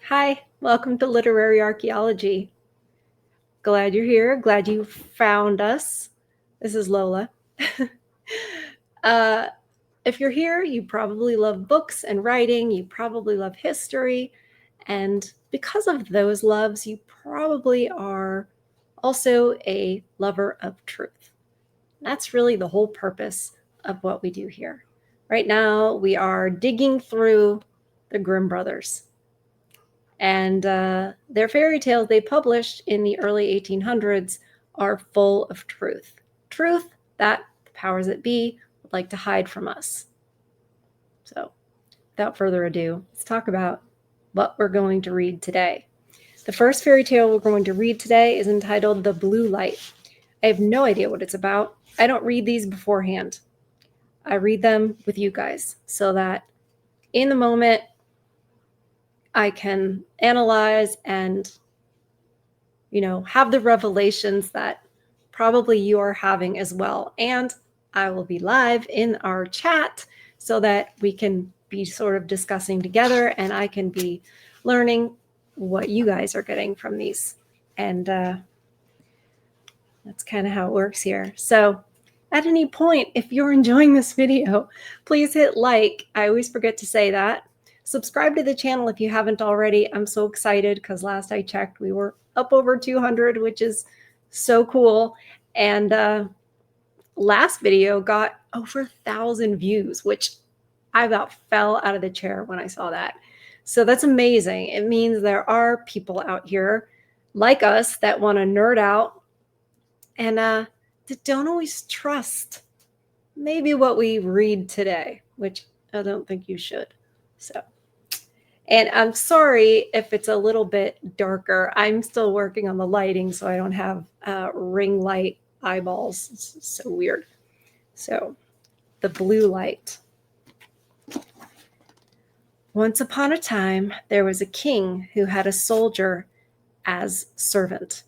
Hi, welcome to Literary Archaeology. Glad you're here. Glad you found us. This is Lola. uh, if you're here, you probably love books and writing. You probably love history. And because of those loves, you probably are also a lover of truth. That's really the whole purpose of what we do here. Right now, we are digging through the Grimm brothers. And their fairy tales they published in the early 1800s are full of truth. Truth that the powers that be would like to hide from us. So, without further ado, let's talk about what we're going to read today. The first fairy tale we're going to read today is entitled The Blue Light. I have no idea what it's about. I don't read these beforehand. I read them with you guys so that in the moment I can analyze and have the revelations that probably you are having as well. And I will be live in our chat so that we can be sort of discussing together and I can be learning what you guys are getting from these. And that's kind of how it works here. So at any point, if you're enjoying this video, please hit like. I always forget to say that. Subscribe to the channel if you haven't already. I'm so excited because last I checked, we were up over 200, which is so cool. And last video got over 1,000 views, which I about fell out of the chair when I saw that. So that's amazing. It means there are people out here like us that want to nerd out and that don't always trust maybe what we read today, which I don't think you should. So, and I'm sorry if it's a little bit darker. I'm still working on the lighting, so I don't have ring light eyeballs. It's so weird. So, The Blue Light. Once upon a time, there was a king who had a soldier as servant.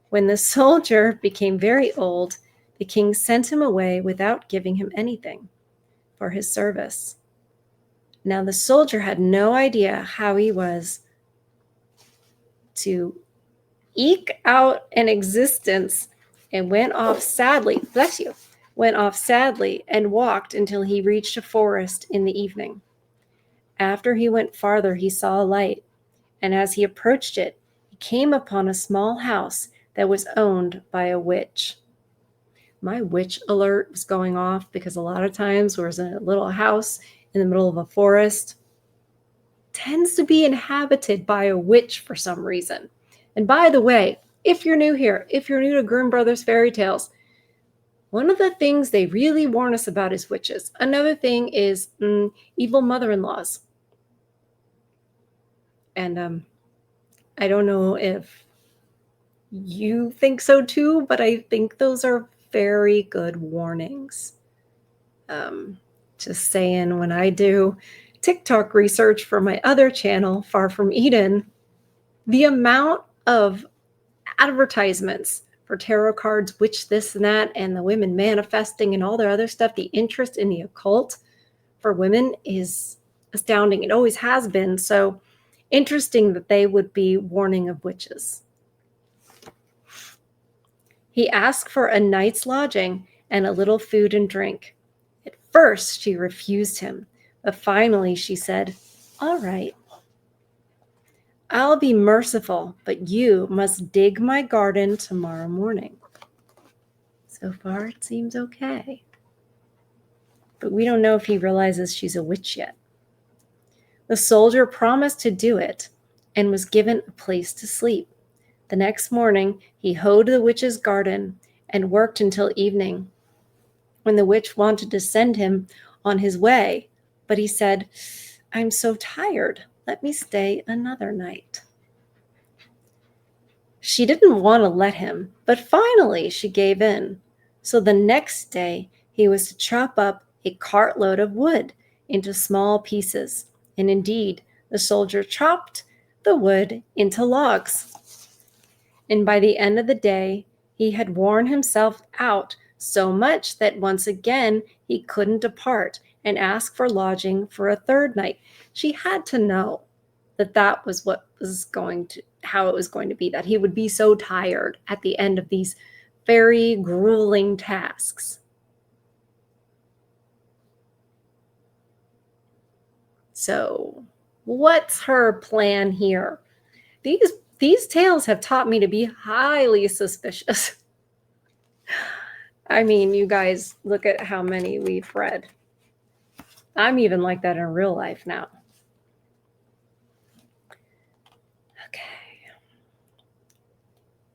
When the soldier became very old, the king sent him away without giving him anything for his service. Now, the soldier had no idea how he was to eke out an existence and went off sadly, and walked until he reached a forest in the evening. After he went farther, he saw a light, and as he approached it, he came upon a small house that was owned by a witch. My witch alert was going off because a lot of times there's a little house in the middle of a forest tends to be inhabited by a witch for some reason. And by the way, if you're new here, if you're new to Grimm Brothers fairy tales, one of the things they really warn us about is witches. Another thing is evil mother-in-laws. And I don't know if you think so too, but I think those are very good warnings. Just saying, when I do TikTok research for my other channel, Far From Eden, the amount of advertisements for tarot cards, witch this and that, and the women manifesting and all their other stuff, the interest in the occult for women is astounding. It always has been. So interesting that they would be warning of witches. He asked for a night's lodging and a little food and drink. At first, she refused him, but finally she said, "All right. I'll be merciful, but you must dig my garden tomorrow morning." So far, it seems okay. But we don't know if he realizes she's a witch yet. The soldier promised to do it and was given a place to sleep. The next morning, he hoed the witch's garden and worked until evening, when the witch wanted to send him on his way, but he said, "I'm so tired. Let me stay another night." She didn't want to let him, but finally she gave in. So the next day, he was to chop up a cartload of wood into small pieces. And indeed, the soldier chopped the wood into logs. And by the end of the day, he had worn himself out so much that once again he couldn't depart and ask for lodging for a third night. She had to know. that was how it was going to be, that he would be so tired at the end of these very grueling tasks. So, what's her plan here? These tales have taught me to be highly suspicious. I mean, you guys, look at how many we've read. I'm even like that in real life now. Okay.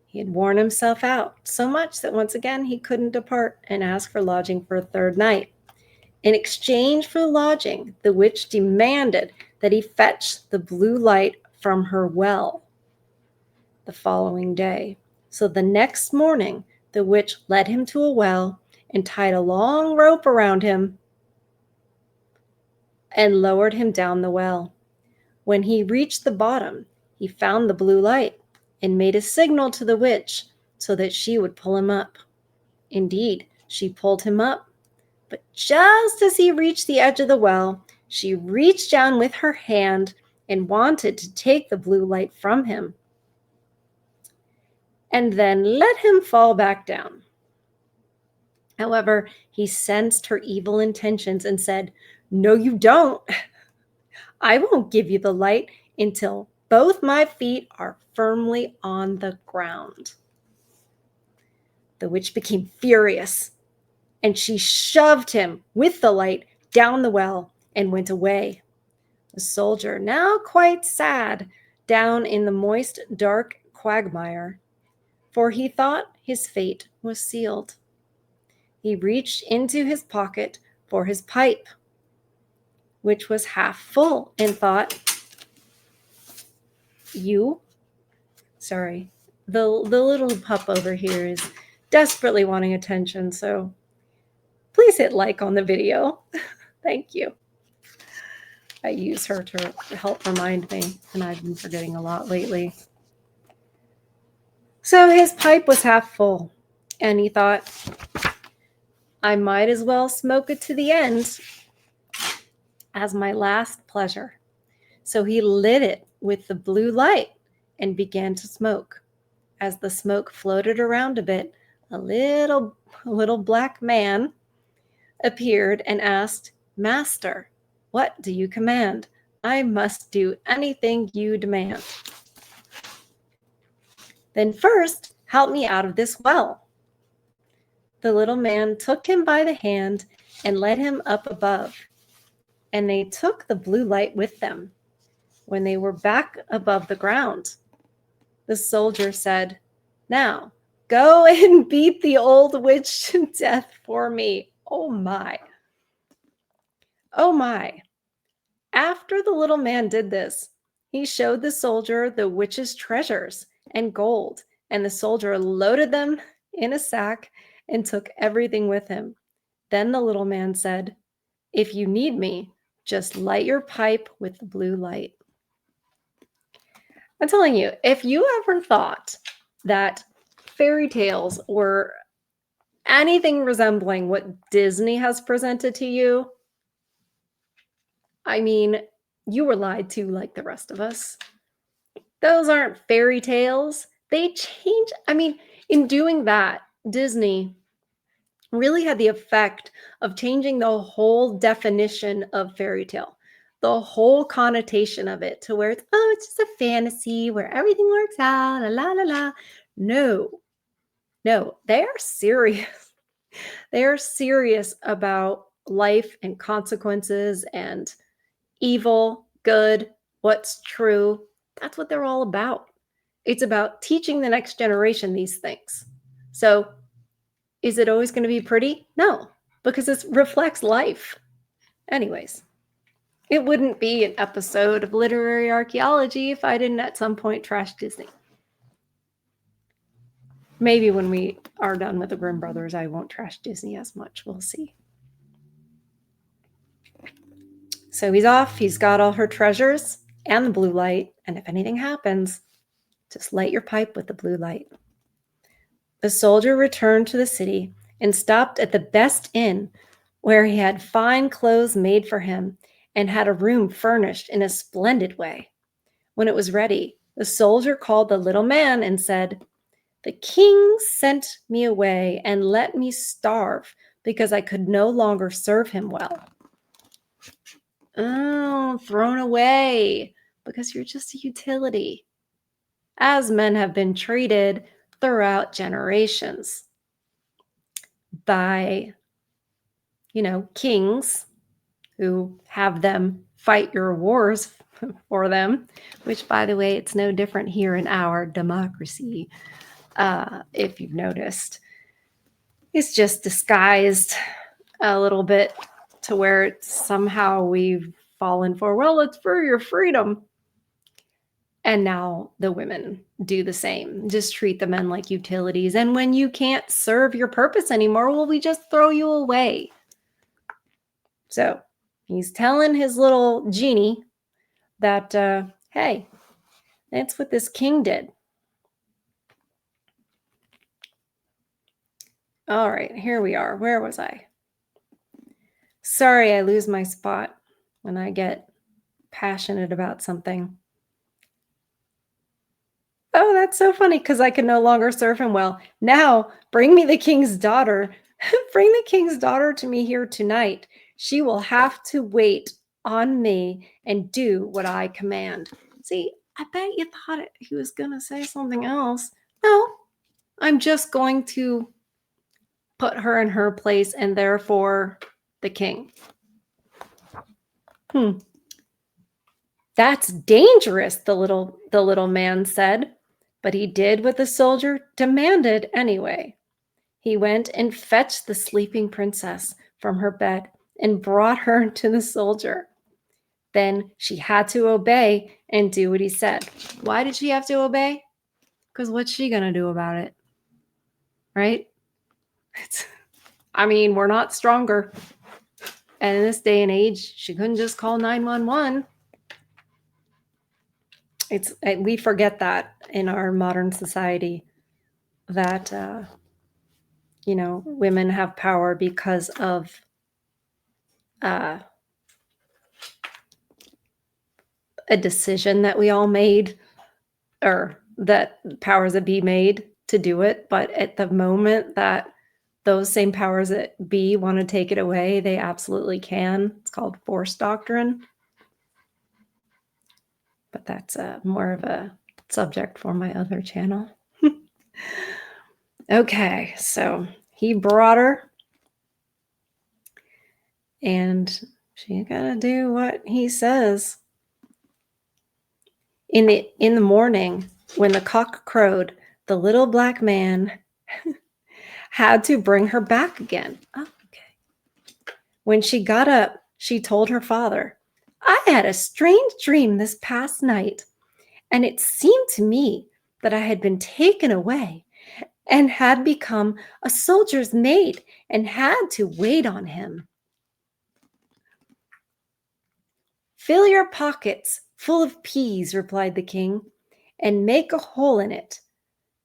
He had worn himself out so much that once again he couldn't depart and ask for lodging for a third night. In exchange for lodging, the witch demanded that he fetch the blue light from her well the following day. So the next morning, the witch led him to a well and tied a long rope around him and lowered him down the well. When he reached the bottom, he found the blue light and made a signal to the witch so that she would pull him up. Indeed, she pulled him up, but just as he reached the edge of the well, she reached down with her hand and wanted to take the blue light from him, and then let him fall back down. However, he sensed her evil intentions and said, "No, you don't. I won't give you the light until both my feet are firmly on the ground." The witch became furious, and she shoved him with the light down the well and went away. The soldier, now quite sad, down in the moist, dark quagmire, for he thought his fate was sealed. He reached into his pocket for his pipe, which was half full, and thought, the little pup over here is desperately wanting attention, so please hit like on the video. Thank you. I use her to help remind me, and I've been forgetting a lot lately. So his pipe was half full, and he thought, I might as well smoke it to the end as my last pleasure. So he lit it with the blue light and began to smoke. As the smoke floated around a bit, a little black man appeared and asked, "Master, what do you command? I must do anything you demand." "Then first, help me out of this well." The little man took him by the hand and led him up above, and they took the blue light with them. When they were back above the ground, the soldier said, "Now, go and beat the old witch to death for me." Oh my. Oh my. After the little man did this, he showed the soldier the witch's treasures and gold, and the soldier loaded them in a sack and took everything with him. Then the little man said, "If you need me, just light your pipe with the blue light." I'm telling you, if you ever thought that fairy tales were anything resembling what Disney has presented to you, I mean, you were lied to like the rest of us. Those aren't fairy tales. They change. I mean, in doing that, Disney really had the effect of changing the whole definition of fairy tale, the whole connotation of it, to where it's just a fantasy where everything works out, la la la la. No, they are serious. They are serious about life and consequences and evil, good, what's true. That's what they're all about. It's about teaching the next generation these things. So, is it always going to be pretty? No, because it reflects life. Anyways, it wouldn't be an episode of Literary Archaeology if I didn't at some point trash Disney. Maybe when we are done with the Grimm Brothers, I won't trash Disney as much. We'll see. So he's off. He's got all her treasures and the blue light. And if anything happens, just light your pipe with the blue light. The soldier returned to the city and stopped at the best inn, where he had fine clothes made for him and had a room furnished in a splendid way. When it was ready, the soldier called the little man and said, "The king sent me away and let me starve because I could no longer serve him well." Oh, thrown away because you're just a utility, as men have been treated throughout generations by, kings who have them fight your wars for them, which, by the way, it's no different here in our democracy, if you've noticed. It's just disguised a little bit to where it's somehow we've fallen for, well, it's for your freedom. And now the women do the same, just treat the men like utilities. And when you can't serve your purpose anymore, well, we just throw you away. So he's telling his little genie that, hey, that's what this king did. All right, here we are. Where was I? Sorry, I lose my spot when I get passionate about something. Oh, that's so funny because I can no longer serve him well. Now, bring me the king's daughter. Bring the king's daughter to me here tonight. She will have to wait on me and do what I command. See, I bet you thought he was going to say something else. No, I'm just going to put her in her place and therefore the king. That's dangerous, the little man said, but he did what the soldier demanded anyway. He went and fetched the sleeping princess from her bed and brought her to the soldier. Then she had to obey and do what he said. Why did she have to obey? Because what's she going to do about it? Right? We're not stronger. And in this day and age, she couldn't just call 911. We forget that in our modern society, that women have power because of a decision that we all made, or that powers that be made to do it. But at the moment that those same powers that be want to take it away, they absolutely can. It's called force doctrine. But that's more of a subject for my other channel. Okay, so he brought her, and she gotta do what he says. In the morning, when the cock crowed, the little black man had to bring her back again. Oh, okay. When she got up, she told her father, "I had a strange dream this past night, and it seemed to me that I had been taken away and had become a soldier's maid and had to wait on him." "Fill your pockets full of peas," replied the king, "and make a hole in it.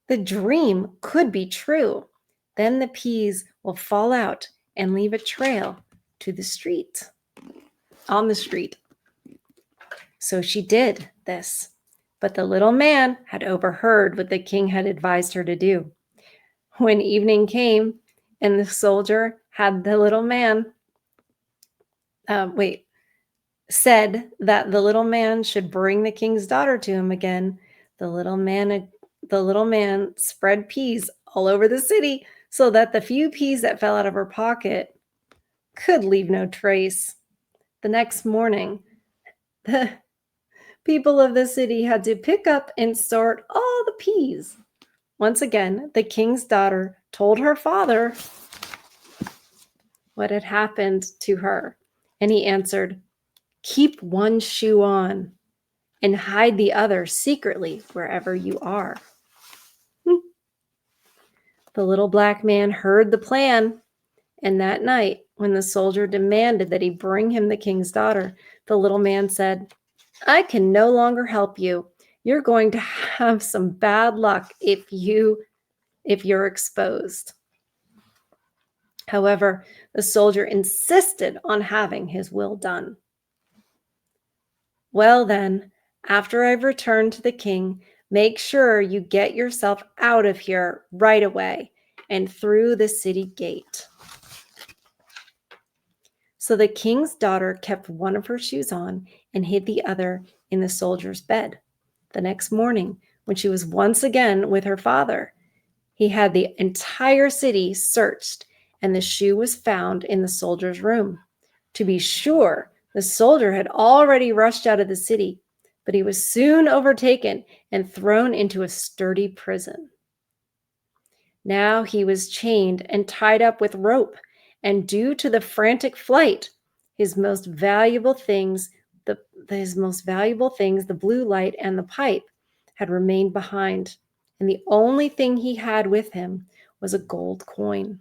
The dream could be true. Then the peas will fall out and leave a trail to the street, on the street." So she did this, but the little man had overheard what the king had advised her to do. When evening came and the soldier had the little man, said that the little man should bring the king's daughter to him again, the little man spread peas all over the city so that the few peas that fell out of her pocket could leave no trace. The next morning, the people of the city had to pick up and sort all the peas. Once again, the king's daughter told her father what had happened to her, and he answered, "Keep one shoe on and hide the other secretly wherever you are." The little black man heard the plan, and that night, when the soldier demanded that he bring him the king's daughter, the little man said, "I can no longer help you. You're going to have some bad luck if you're exposed." However, the soldier insisted on having his will done. "Well then, After I've returned to the king, make sure you get yourself out of here right away and through the city gate." So the king's daughter kept one of her shoes on and hid the other in the soldier's bed. The next morning, when she was once again with her father, he had the entire city searched, and the shoe was found in the soldier's room. To be sure, the soldier had already rushed out of the city, but he was soon overtaken and thrown into a sturdy prison. Now he was chained and tied up with rope, and due to the frantic flight, his most valuable things, the blue light and the pipe, had remained behind, and the only thing he had with him was a gold coin.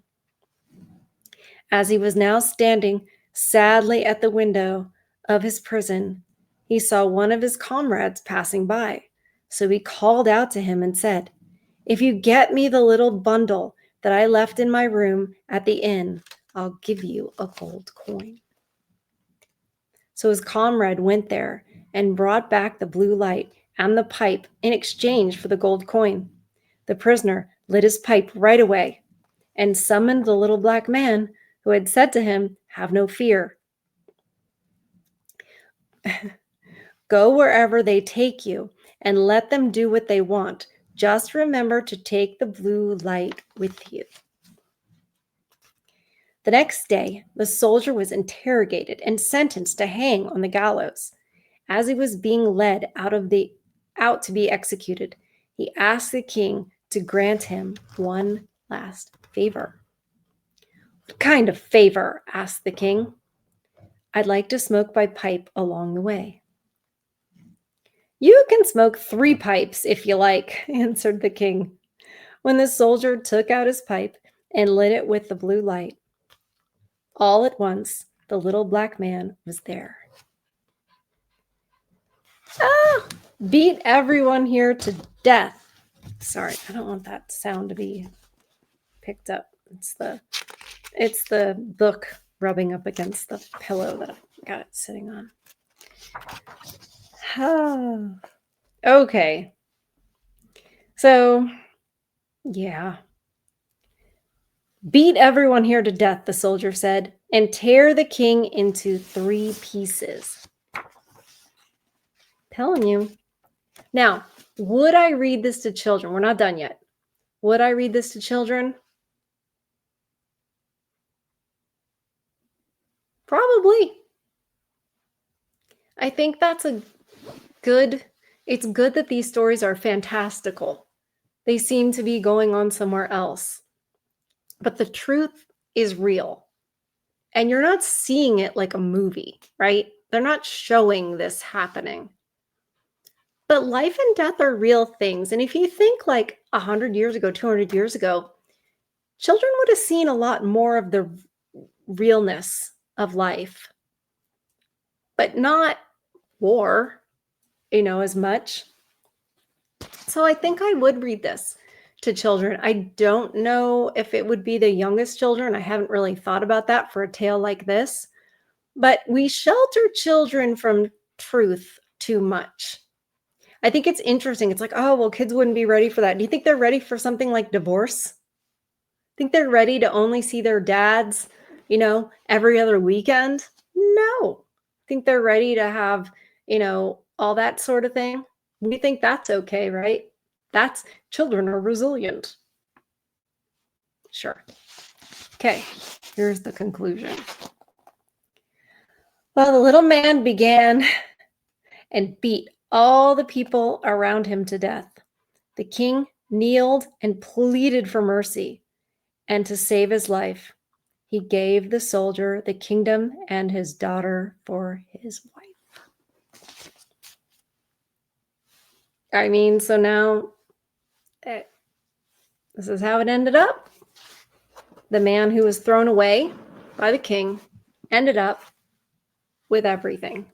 As he was now standing sadly at the window of his prison, he saw one of his comrades passing by. So he called out to him and said, "If you get me the little bundle that I left in my room at the inn, I'll give you a gold coin." So his comrade went there and brought back the blue light and the pipe in exchange for the gold coin. The prisoner lit his pipe right away and summoned the little black man, who had said to him, "Have no fear. Go wherever they take you and let them do what they want. Just remember to take the blue light with you." The next day, the soldier was interrogated and sentenced to hang on the gallows. As he was being led out to be executed, he asked the king to grant him one last favor. "What kind of favor?" asked the king. "I'd like to smoke my pipe along the way." "You can smoke 3 pipes if you like," answered the king. When the soldier took out his pipe and lit it with the blue light, all at once, the little black man was there. "Ah, beat everyone here to death." Sorry, I don't want that sound to be picked up. It's the book rubbing up against the pillow that I've got it sitting on. Okay. So, yeah. "Beat everyone here to death," the soldier said, "and tear the king into 3 pieces." Telling you. Now, would I read this to children? We're not done yet. Would I read this to children? Probably. I think it's good that these stories are fantastical. They seem to be going on somewhere else. But the truth is real. And you're not seeing it like a movie, right? They're not showing this happening. But life and death are real things. And if you think like 100 years ago, 200 years ago, children would have seen a lot more of the realness of life, but not war, as much. So I think I would read this to children. I don't know if it would be the youngest children. I haven't really thought about that for a tale like this. But we shelter children from truth too much. I think it's interesting. It's like, oh, well, kids wouldn't be ready for that. Do you think they're ready for something like divorce? Think they're ready to only see their dads, every other weekend? No. Think they're ready to have, all that sort of thing? We think that's okay, right? Children are resilient. Sure. Okay, here's the conclusion. Well, the little man began and beat all the people around him to death. The king kneeled and pleaded for mercy, and to save his life, he gave the soldier the kingdom and his daughter for his wife. I mean, so now this is how it ended up. The man who was thrown away by the king ended up with everything.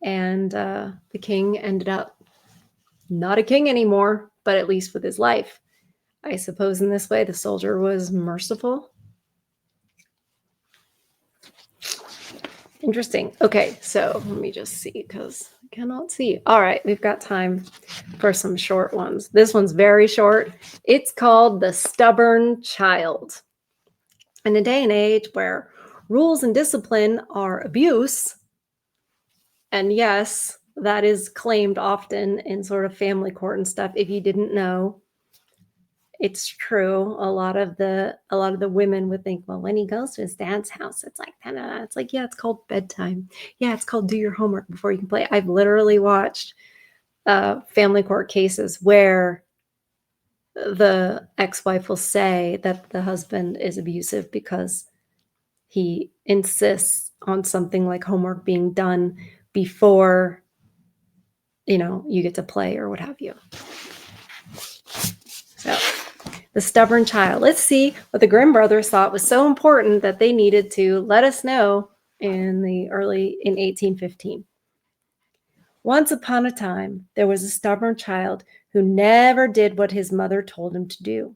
And the king ended up not a king anymore, but at least with his life. I suppose in this way, the soldier was merciful. Interesting. Okay, so let me just see because I cannot see. All right, we've got time for some short ones. This one's very short. It's called The Stubborn Child. In a day and age where rules and discipline are abuse, and yes, that is claimed often in sort of family court and stuff. If you didn't know, it's true. A lot of the women would think, well, when he goes to his dad's house, it's like da-da-da. It's like, yeah, it's called bedtime. Yeah, it's called do your homework before you can play. I've literally watched family court cases where the ex-wife will say that the husband is abusive because he insists on something like homework being done before you get to play or what have you. So The Stubborn Child. Let's see what the Grimm brothers thought was so important that they needed to let us know in 1815. Once upon a time, there was a stubborn child who never did what his mother told him to do.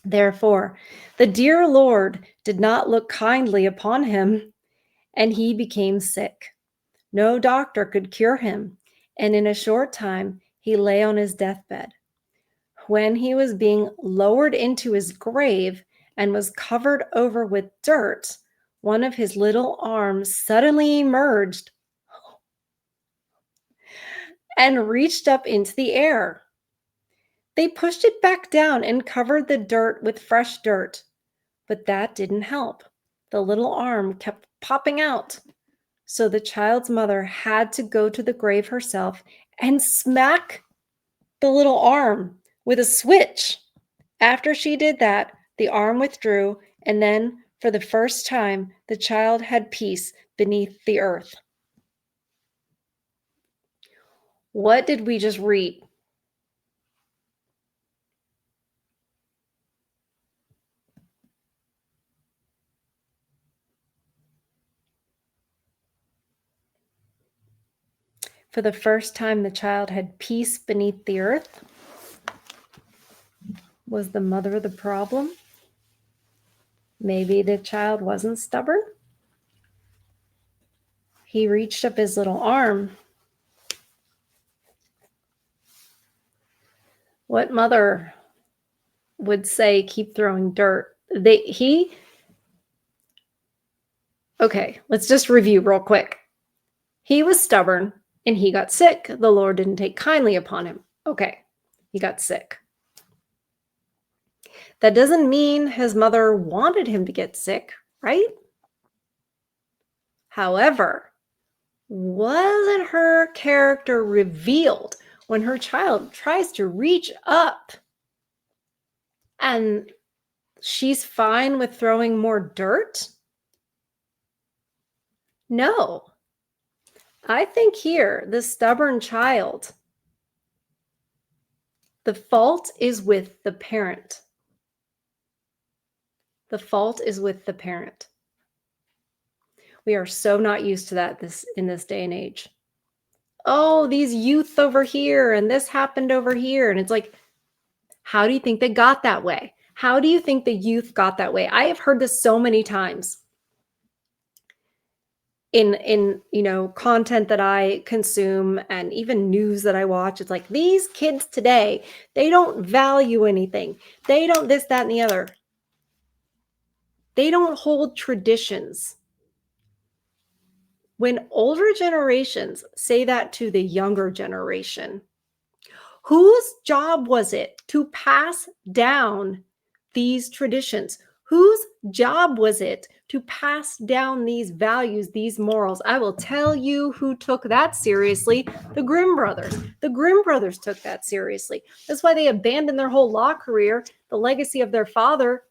Therefore, the dear Lord did not look kindly upon him, and he became sick. No doctor could cure him, and in a short time he lay on his deathbed. When he was being lowered into his grave and was covered over with dirt, one of his little arms suddenly emerged and reached up into the air. They pushed it back down and covered the dirt with fresh dirt, but that didn't help. The little arm kept popping out. So the child's mother had to go to the grave herself and smack the little arm with a switch. After she did that, the arm withdrew, and then, for the first time, the child had peace beneath the earth. What did we just read? For the first time, the child had peace beneath the earth. Was the mother the problem? Maybe the child wasn't stubborn. He reached up his little arm. What mother would say, keep throwing dirt? Okay, let's just review real quick. He was stubborn and he got sick. The Lord didn't take kindly upon him. Okay, he got sick. That doesn't mean his mother wanted him to get sick, right? However, wasn't her character revealed when her child tries to reach up and she's fine with throwing more dirt? No. I think here, the stubborn child, the fault is with the parent. The fault is with the parent. We are so not used to that in this day and age. Oh, these youth over here and this happened over here. And it's like, how do you think they got that way? How do you think the youth got that way? I have heard this so many times in content that I consume and even news that I watch. It's like, these kids today, they don't value anything. They don't this, that, and the other. They don't hold traditions. When older generations say that to the younger generation, whose job was it to pass down these traditions? Whose job was it to pass down these values, these morals? I will tell you who took that seriously. The Grimm brothers. The Grimm brothers took that seriously. That's why they abandoned their whole law career, the legacy of their father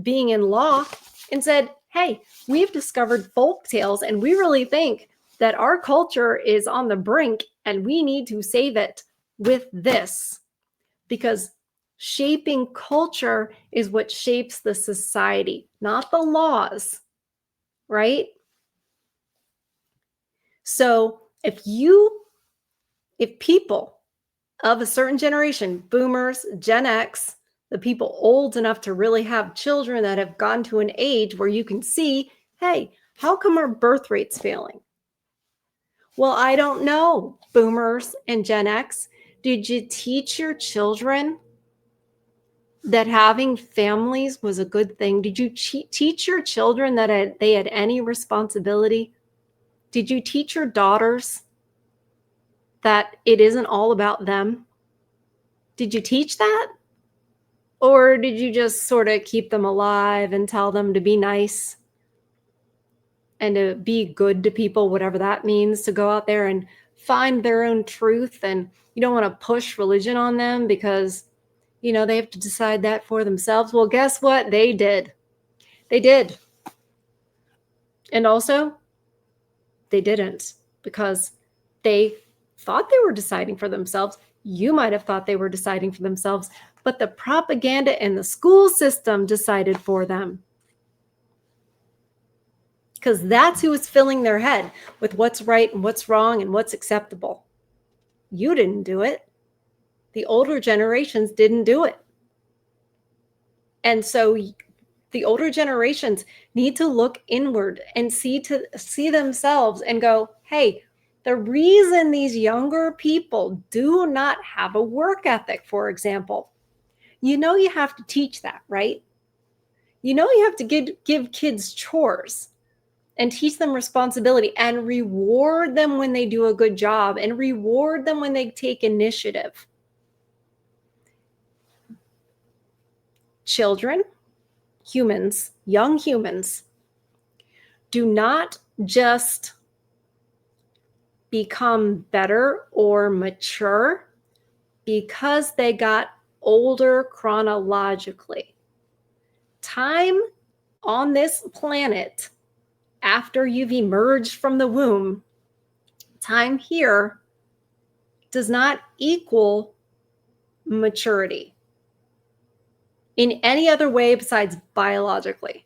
being in law, and said, hey, we've discovered folk tales and we really think that our culture is on the brink and we need to save it with this, because shaping culture is what shapes the society, not the laws, right? So if people of a certain generation, boomers, Gen X, the people old enough to really have children that have gone to an age where you can see, hey, How come our birth rate's failing? Well, I don't know, boomers and Gen X. Did you teach your children that having families was a good thing? Did you teach your children that they had any responsibility? Did you teach your daughters that it isn't all about them? Did you teach that? Or did you just sort of keep them alive and tell them to be nice and to be good to people, whatever that means, to go out there and find their own truth? And you don't want to push religion on them because, they have to decide that for themselves. Well, guess what? They did. They did. And also, they didn't, because they thought they were deciding for themselves. You might have thought they were deciding for themselves, but the propaganda and the school system decided for them. Because that's who was filling their head with what's right and what's wrong and what's acceptable. You didn't do it. The older generations didn't do it. And so the older generations need to look inward and see themselves and go, hey, the reason these younger people do not have a work ethic, for example, you have to teach that, right? You have to give kids chores and teach them responsibility and reward them when they do a good job and reward them when they take initiative. Children, humans, young humans, do not just become better or mature because they got older chronologically. Time on this planet, after you've emerged from the womb, time here does not equal maturity in any other way besides biologically.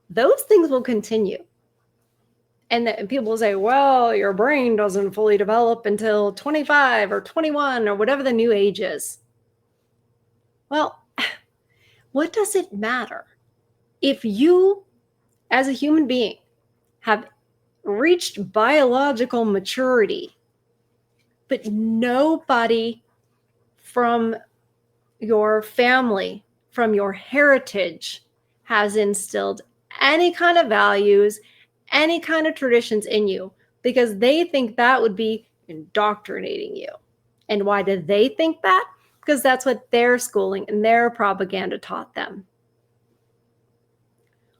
Those things will continue. And people will say, well, your brain doesn't fully develop until 25 or 21 or whatever the new age is. Well, what does it matter? If you, as a human being, have reached biological maturity, but nobody from your family, from your heritage, has instilled any kind of values, any kind of traditions in you, because they think that would be indoctrinating you. And why do they think that? Because that's what their schooling and their propaganda taught them.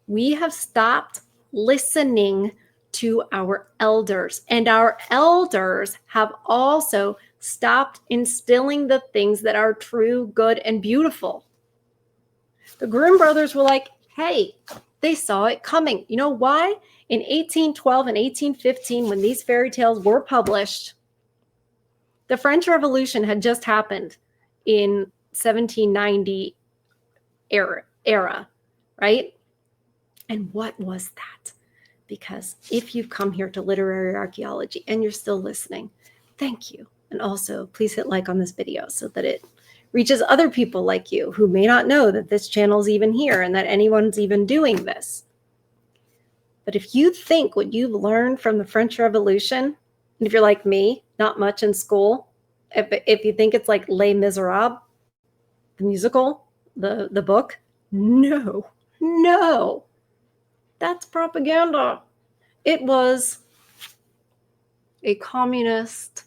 We have stopped listening to our elders, and our elders have also stopped instilling the things that are true, good, and beautiful. The Grimm brothers were like, hey, they saw it coming. You know why? In 1812 and 1815, when these fairy tales were published, the French Revolution had just happened in 1790 era, right? And what was that? Because if you've come here to Literary Archaeology and you're still listening, thank you. And also, please hit like on this video so that it reaches other people like you who may not know that this channel is even here and that anyone's even doing this. But if you think what you've learned from the French Revolution, and if you're like me, not much in school, if you think it's like Les Miserables, the musical, the book, no, that's propaganda. It was a communist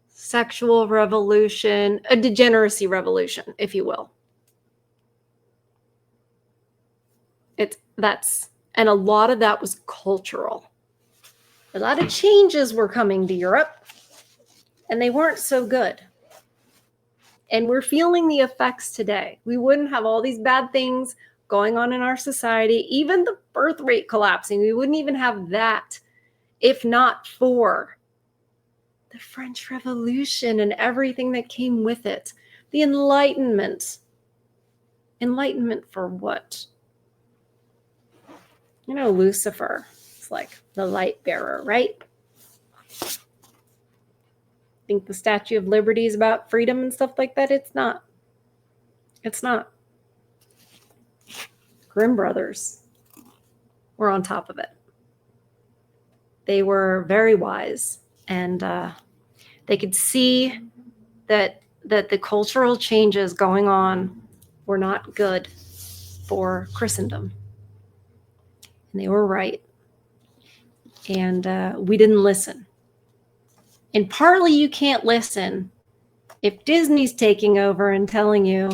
sexual revolution, a degeneracy revolution, if you will. And a lot of that was cultural. A lot of changes were coming to Europe, and they weren't so good. And we're feeling the effects today. We wouldn't have all these bad things going on in our society, even the birth rate collapsing. We wouldn't even have that if not for the French Revolution and everything that came with it. The Enlightenment. Enlightenment for what? Lucifer. It's like the light bearer, right? Think the Statue of Liberty is about freedom and stuff like that? It's not. It's not. Grimm brothers were on top of it. They were very wise, and they could see that the cultural changes going on were not good for Christendom. And they were right. And we didn't listen. And partly you can't listen if Disney's taking over and telling you,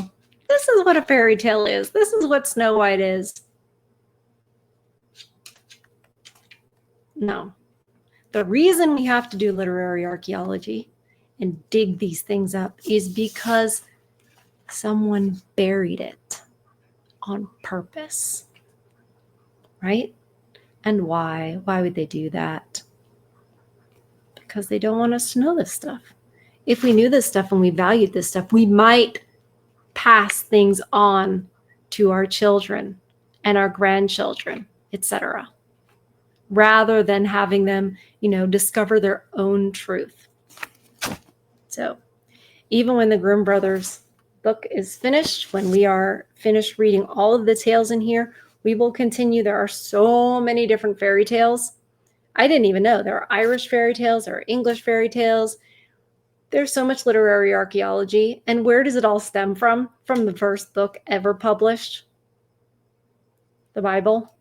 this is what a fairy tale is. This is what Snow White is. No. The reason we have to do literary archaeology and dig these things up is because someone buried it on purpose, right? And why? Why would they do that? Because they don't want us to know this stuff. If we knew this stuff and we valued this stuff, we might pass things on to our children and our grandchildren, etc., rather than having them, discover their own truth. So even when the Grimm Brothers book is finished, when we are finished reading all of the tales in here, we will continue. There are so many different fairy tales. I didn't even know. There are Irish fairy tales, there are English fairy tales. There's so much literary archaeology. And where does it all stem from? From the first book ever published, the Bible,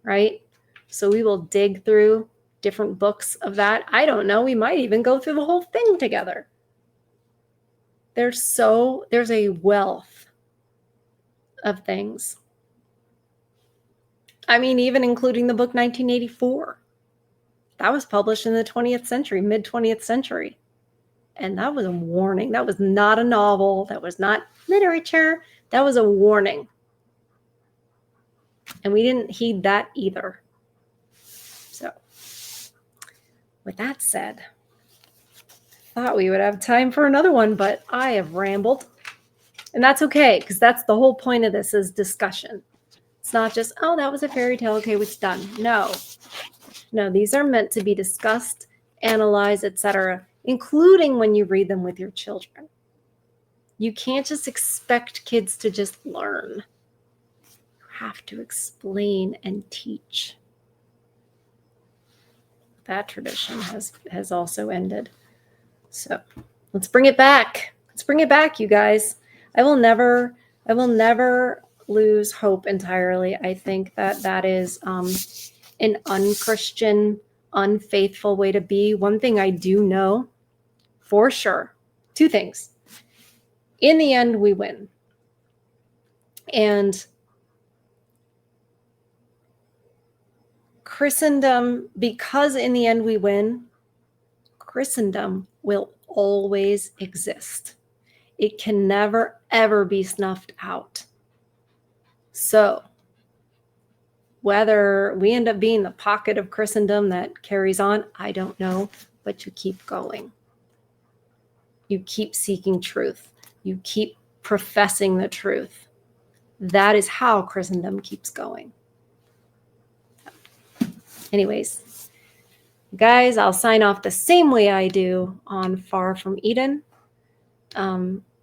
right? So we will dig through different books of that. I don't know. We might even go through the whole thing together. There's a wealth of things. I mean, even including the book 1984. That was published in the 20th century, mid-20th century. And that was a warning. That was not a novel. That was not literature. That was a warning. And we didn't heed that either. So, with that said, I thought we would have time for another one, but I have rambled. And that's okay, because that's the whole point of this, is discussion. It's not just, oh, that was a fairy tale, okay, it's done. No, these are meant to be discussed, analyzed, etc., including when you read them with your children. You can't just expect kids to just learn. You have to explain and teach. That tradition has also ended. So let's bring it back. Let's bring it back, you guys. I will never lose hope entirely. I think that is an unchristian, unfaithful way to be. One thing I do know for sure, two things. In the end, we win. And Christendom, because in the end we win, Christendom will always exist. It can never, ever be snuffed out. So whether we end up being the pocket of Christendom that carries on, I don't know, but you keep going. You keep seeking truth. You keep professing the truth. That is how Christendom keeps going. Anyways, guys, I'll sign off the same way I do on Far From Eden.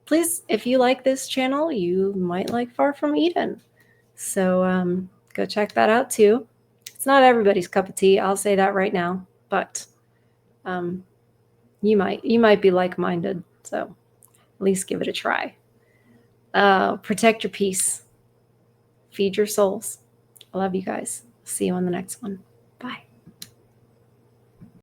Please, if you like this channel, you might like Far From Eden. So go check that out too. It's not everybody's cup of tea, I'll say that right now, but you might be like-minded, so at least give it a try. Protect your peace. Feed your souls. I love you guys. See you on the next one.